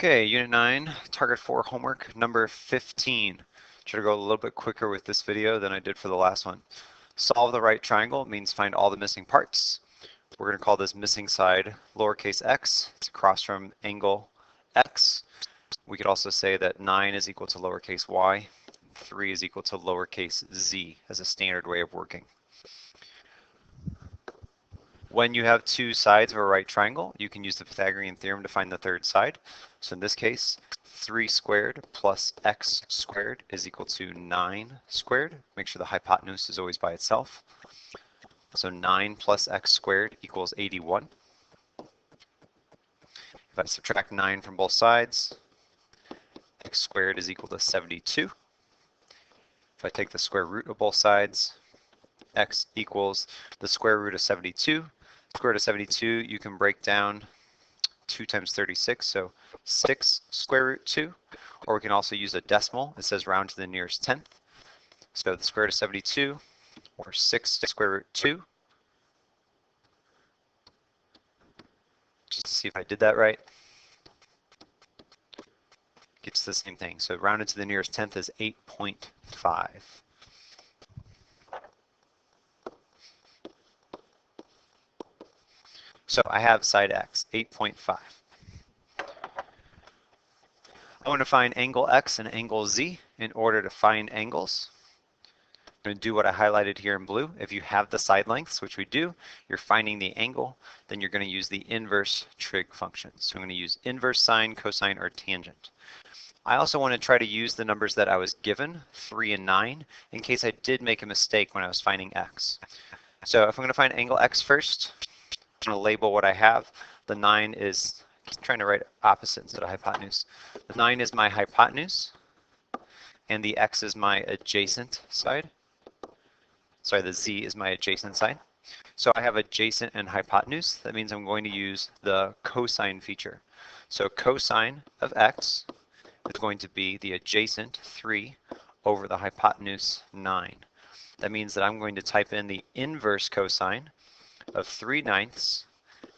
Okay, Unit 9, Target 4 homework number 15. Try to go a little bit quicker with this video than I did for the last one. Solve the right triangle means find all the missing parts. We're going to call this missing side lowercase x. It's across from angle x. We could also say that 9 is equal to lowercase y. 3 is equal to lowercase z as a standard way of working. When you have two sides of a right triangle, you can use the Pythagorean theorem to find the third side. So in this case, 3 squared plus x squared is equal to 9 squared. Make sure the hypotenuse is always by itself. So 9 plus x squared equals 81. If I subtract 9 from both sides, x squared is equal to 72. If I take the square root of both sides, x equals the square root of 72. Square root of 72 you can break down 2 times 36, so 6 square root 2, or we can also use a decimal. It says round to the nearest tenth. So the square root of 72, or 6 square root 2. Just to see if I did that right. Gets the same thing. So rounded to the nearest tenth is 8.5. So I have side x, 8.5. I want to find angle x and angle z. In order to find angles, I'm going to do what I highlighted here in blue. If you have the side lengths, which we do, you're finding the angle, then you're going to use the inverse trig function. So I'm going to use inverse sine, cosine, or tangent. I also want to try to use the numbers that I was given, 3 and 9, in case I did make a mistake when I was finding x. So if I'm going to find angle x first, I'm going to label what I have. The 9 is, I'm trying to write opposite instead of hypotenuse. The 9 is my hypotenuse, and the x is my adjacent side. Sorry, the z is my adjacent side. So I have adjacent and hypotenuse. That means I'm going to use the cosine feature. So cosine of x is going to be the adjacent 3 over the hypotenuse 9. That means that I'm going to type in the inverse cosine of 3/9,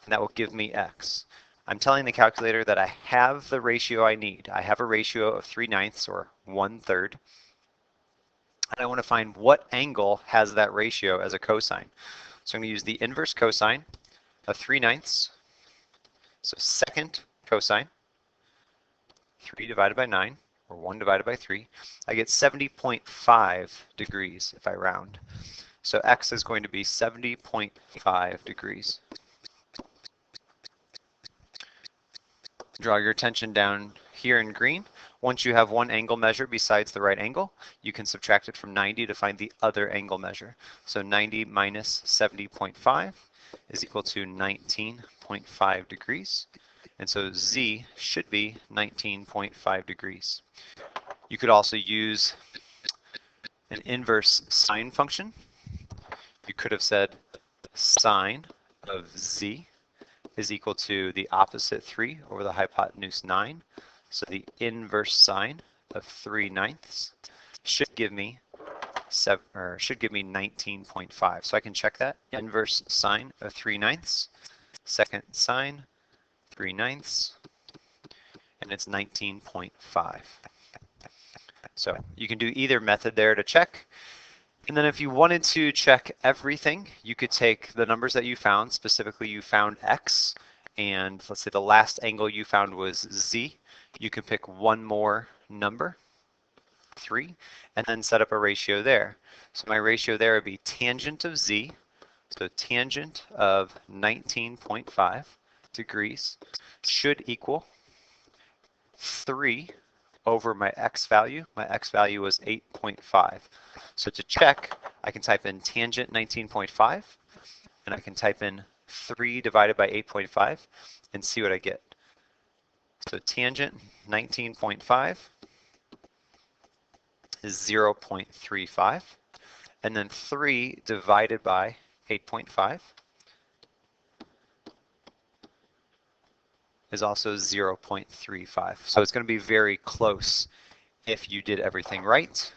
and that will give me x. I'm telling the calculator that I have the ratio I need. I have a ratio of 3/9, or 1/3. And I want to find what angle has that ratio as a cosine. So I'm going to use the inverse cosine of 3/9. So second cosine, 3 divided by 9, or 1 divided by 3. I get 70.5 degrees if I round. So x is going to be 70.5 degrees. Draw your attention down here in green. Once you have one angle measure besides the right angle, you can subtract it from 90 to find the other angle measure. So 90 minus 70.5 is equal to 19.5 degrees. And so z should be 19.5 degrees. You could also use an inverse sine function. You could have said sine of z is equal to the opposite 3 over the hypotenuse 9. So the inverse sine of 3/9 should give me 19.5. So I can check that. Inverse sine of 3/9, second sine 3/9, and it's 19.5. So you can do either method there to check. And then if you wanted to check everything, you could take the numbers that you found, specifically you found x, and let's say the last angle you found was z. You can pick one more number, 3, and then set up a ratio there. So my ratio there would be tangent of z, so tangent of 19.5 degrees should equal 3 over my x value. My x value was 8.5. So to check, I can type in tangent 19.5, and I can type in 3 divided by 8.5 and see what I get. So tangent 19.5 is 0.35, and then 3 divided by 8.5 is also 0.35. So it's going to be very close if you did everything right,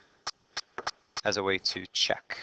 as a way to check.